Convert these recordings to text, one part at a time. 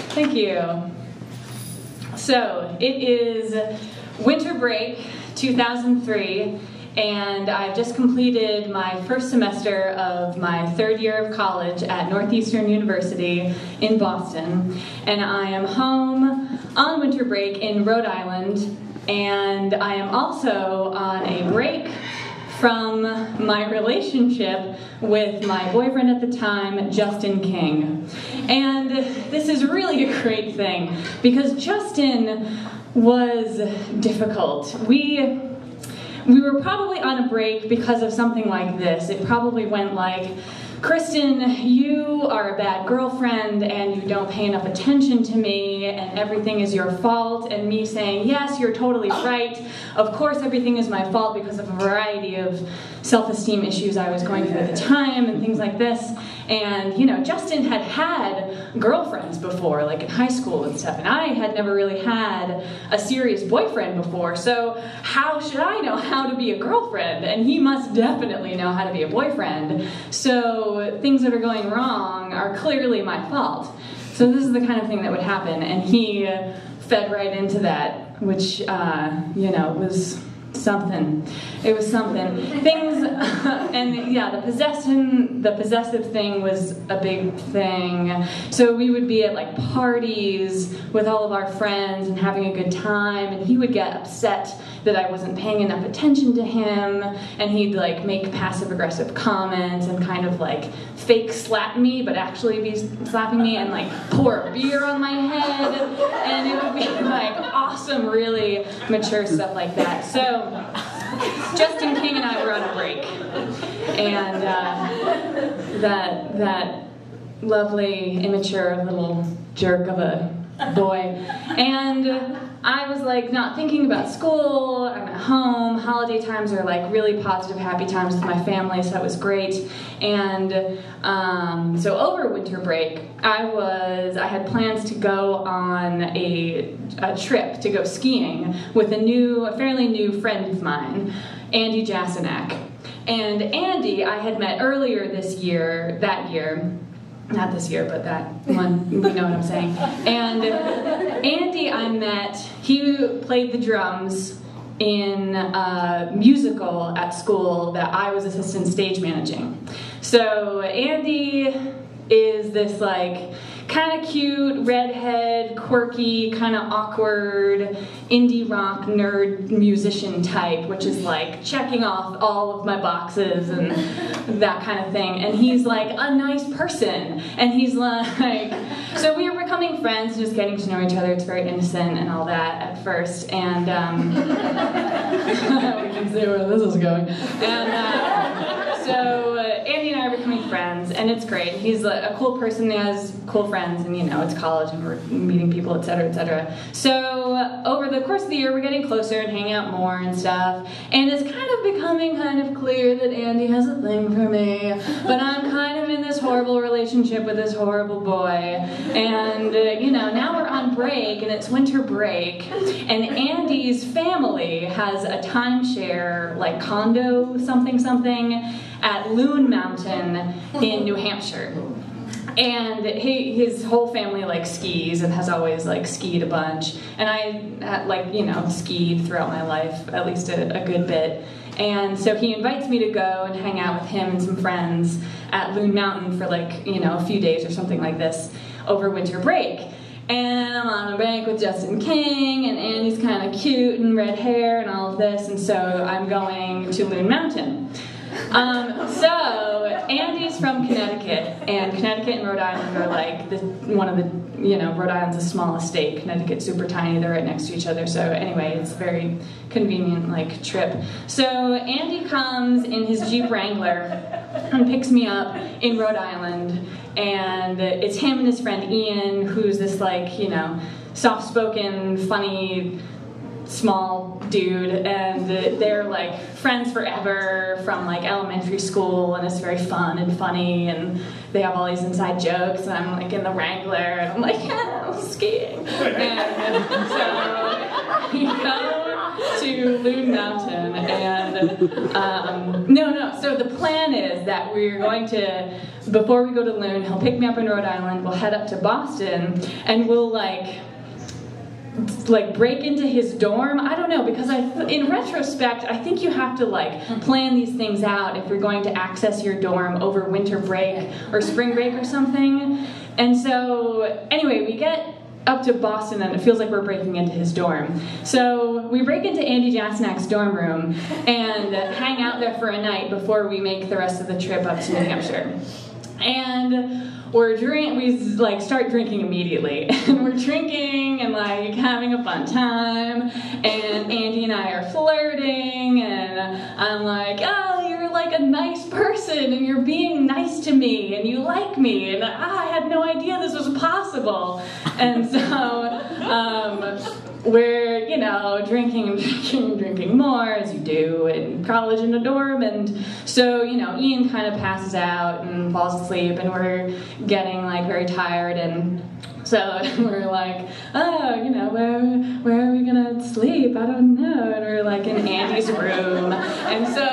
Thank you. So, it is winter break 2003, and I've just completed my first semester of my third year of college at Northeastern University in Boston, and I am home on winter break in Rhode Island, and I am also on a break from my relationship with my boyfriend at the time, Justin King. And this is really a great thing because Justin was difficult. We were probably on a break because of something like this. It probably went like, Kristen, you are a bad girlfriend and you don't pay enough attention to me and everything is your fault, and me saying, yes, you're totally right. Of course everything is my fault because of a variety of self-esteem issues I was going through at the time and things like this. And, you know, Justin had had girlfriends before, like in high school and stuff, and I had never really had a serious boyfriend before, so how should I know how to be a girlfriend? And he must definitely know how to be a boyfriend. So things that are going wrong are clearly my fault. So this is the kind of thing that would happen, and he fed right into that, which, you know, was something. It was something. Things, and yeah, the possessive thing was a big thing. So we would be at like parties with all of our friends and having a good time, and he would get upset that I wasn't paying enough attention to him, and he'd like make passive-aggressive comments and kind of like fake slap me, but actually be slapping me, and like pour a beer on my head, and it would be like awesome, really mature stuff like that. So Justin King and I were on a break, and that lovely, immature little jerk of a boy, and I was like not thinking about school. I'm at home. Holiday times are like really positive, happy times with my family, so that was great. And so over winter break, I had plans to go on a trip to go skiing with a fairly new friend of mine, Andy Jasinek. And Andy I had met earlier that year. Not this year, but that one, we know what I'm saying. And Andy I met, he played the drums in a musical at school that I was assistant stage managing. So Andy is this like kind of cute, redhead, quirky, kind of awkward, indie rock nerd musician type, which is like checking off all of my boxes and that kind of thing. And he's like a nice person. And he's like, so we were becoming friends, just getting to know each other. It's very innocent and all that at first. And we can see where this is going. And so Andy and I are becoming friends, and it's great. He's a cool person, he has cool friends, and you know, it's college and we're meeting people, etc., etc. So over the course of the year, we're getting closer and hanging out more and stuff, and it's kind of becoming kind of clear that Andy has a thing for me, but I'm kind of in this horrible relationship with this horrible boy, and you know, now we're on break, and it's winter break, and Andy's family has a timeshare, like condo something at Loon Mountain in New Hampshire. And his whole family like skis and has always like skied a bunch. And I like, you know, skied throughout my life, at least a good bit. And so he invites me to go and hang out with him and some friends at Loon Mountain for like, you know, a few days or something like this over winter break. And I'm on a break with Justin King, and Andy's kind of cute and red hair and all of this, and so I'm going to Loon Mountain. So Andy's from Connecticut, and Connecticut and Rhode Island are like one of the, you know, Rhode Island's the smallest state. Connecticut's super tiny, they're right next to each other, so anyway, it's a very convenient like trip. So Andy comes in his Jeep Wrangler and picks me up in Rhode Island, and it's him and his friend Ian, who's this like, you know, soft-spoken, funny, small dude, and they're like friends forever from like elementary school, and it's very fun and funny, and they have all these inside jokes, and I'm like in the Wrangler, and I'm like, yeah, I'm skiing. And so we go to Loon Mountain, and so the plan is that we're going to, before we go to Loon, he'll pick me up in Rhode Island, we'll head up to Boston, and we'll like break into his dorm. I don't know, because in retrospect, I think you have to like plan these things out if you're going to access your dorm over winter break or spring break or something. And so anyway, we get up to Boston and it feels like we're breaking into his dorm. So we break into Andy Jasnak's dorm room and hang out there for a night before we make the rest of the trip up to New Hampshire. And we like start drinking immediately, and we're drinking and like having a fun time, and Andy and I are flirting, and I'm like, oh, you're like a nice person, and you're being nice to me, and you like me, and I had no idea this was possible. And so we're, you know, drinking more, as you do in college in a dorm, and so, you know, Ian kind of passes out and falls asleep, and we're getting like very tired, and so we're like, oh, you know, where are we gonna sleep? I don't know. And we're like in Andy's room, and so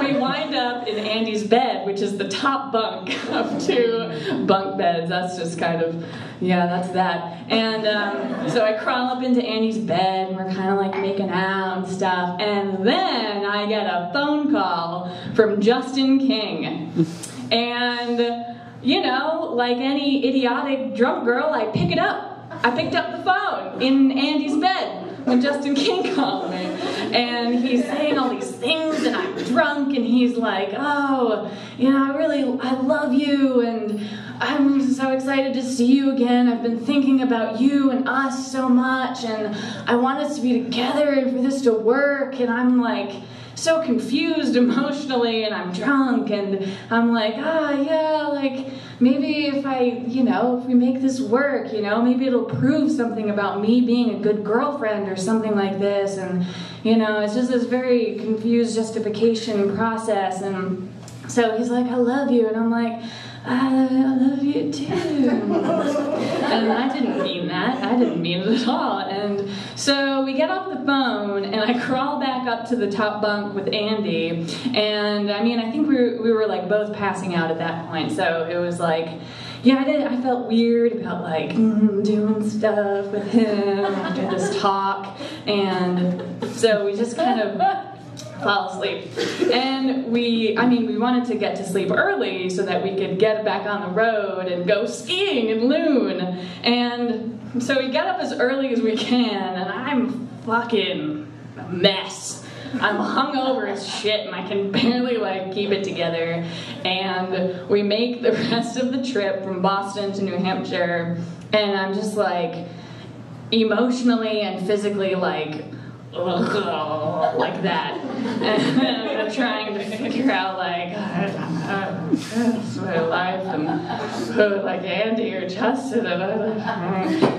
we wind up in Andy's bed, which is the top bunk of 2 bunk beds. That's just kind of, yeah, that's that. And so I crawl up into Andy's bed, and we're kind of like making out and stuff, and then I get a phone call from Justin King, and you know, like any idiotic drunk girl, I pick it up. I picked up the phone in Andy's bed when Justin King called me. And he's saying all these things, and I'm drunk, and he's like, oh, you know, I love you, and I'm so excited to see you again. I've been thinking about you and us so much, and I want us to be together and for this to work. And I'm like so confused emotionally, and I'm drunk, and I'm like, yeah, like, maybe if we make this work, you know, maybe it'll prove something about me being a good girlfriend or something like this. And, you know, it's just this very confused justification process. And so he's like, I love you, and I'm like, I love you too. And I didn't mean that. I didn't mean it at all. And so we get off the phone, and I crawl back up to the top bunk with Andy. And I mean, I think we were like both passing out at that point. So it was like, yeah, I felt weird about like doing stuff with him after this talk. And so we just kind of fall asleep. And we wanted to get to sleep early so that we could get back on the road and go skiing in Loon. And so we got up as early as we can, and I'm fucking a mess. I'm hungover as shit, and I can barely like keep it together. And we make the rest of the trip from Boston to New Hampshire, and I'm just like emotionally and physically like that, and I'm trying to figure out like that's my life, and like Andy or Justin, and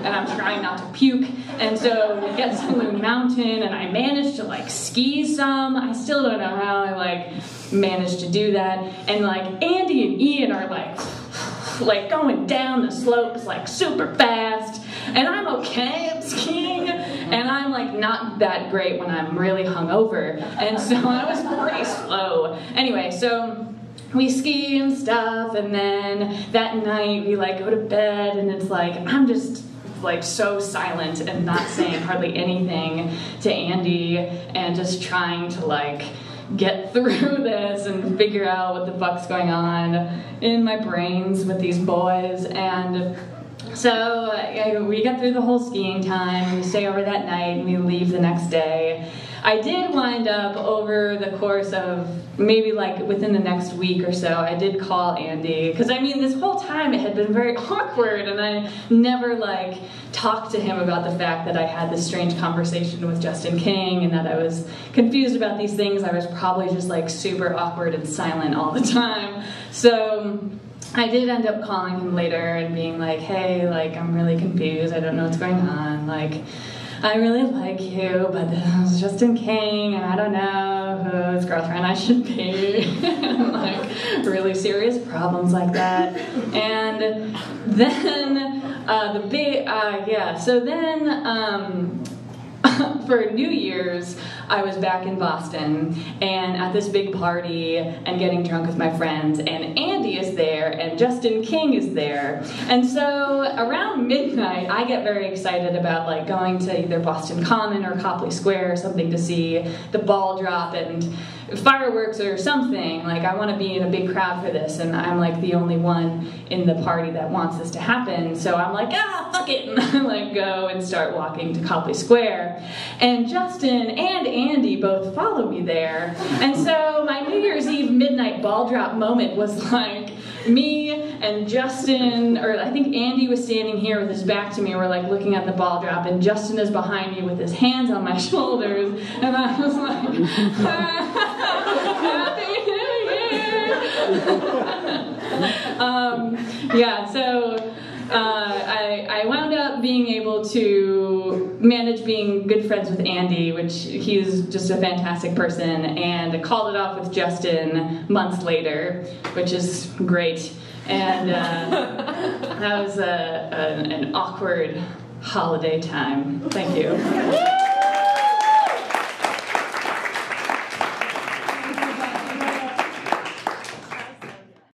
I'm trying not to puke. And so we get to Loon Mountain, and I managed to like ski some. I still don't know how I like managed to do that. And like Andy and Ian are like going down the slopes like super fast, and I'm okay at skiing, and I'm like not that great when I'm really hungover, and so I was pretty slow. Anyway, so we ski and stuff, and then that night we like go to bed, and it's like I'm just like so silent and not saying hardly anything to Andy, and just trying to like get through this and figure out what the fuck's going on in my brains with these boys. And so we get through the whole skiing time, we stay over that night, and we leave the next day. I did wind up over the course of maybe like within the next week or so, I did call Andy, because I mean this whole time it had been very awkward, and I never like talked to him about the fact that I had this strange conversation with Justin King and that I was confused about these things. I was probably just like super awkward and silent all the time. So I did end up calling him later and being like, hey, like I'm really confused, I don't know what's going on, like I really like you, but this is Justin King, and I don't know whose girlfriend I should be. And like really serious problems like that. And then So then, for New Year's, I was back in Boston and at this big party and getting drunk with my friends, and Andy is there and Justin King is there. And so around midnight, I get very excited about like going to either Boston Common or Copley Square or something to see the ball drop and fireworks or something. Like, I want to be in a big crowd for this, and I'm like the only one in the party that wants this to happen. So I'm like, fuck it, and I like go and start walking to Copley Square. And Justin and Andy both follow me there. And so my New Year's Eve midnight ball drop moment was like me and Justin, or I think Andy was standing here with his back to me. We're like looking at the ball drop, and Justin is behind me with his hands on my shoulders, and I was like, Happy New Year! So I wound up being able to manage being good friends with Andy, which he's just a fantastic person, and I called it off with Justin months later, which is great. And that was an awkward holiday time. Thank you.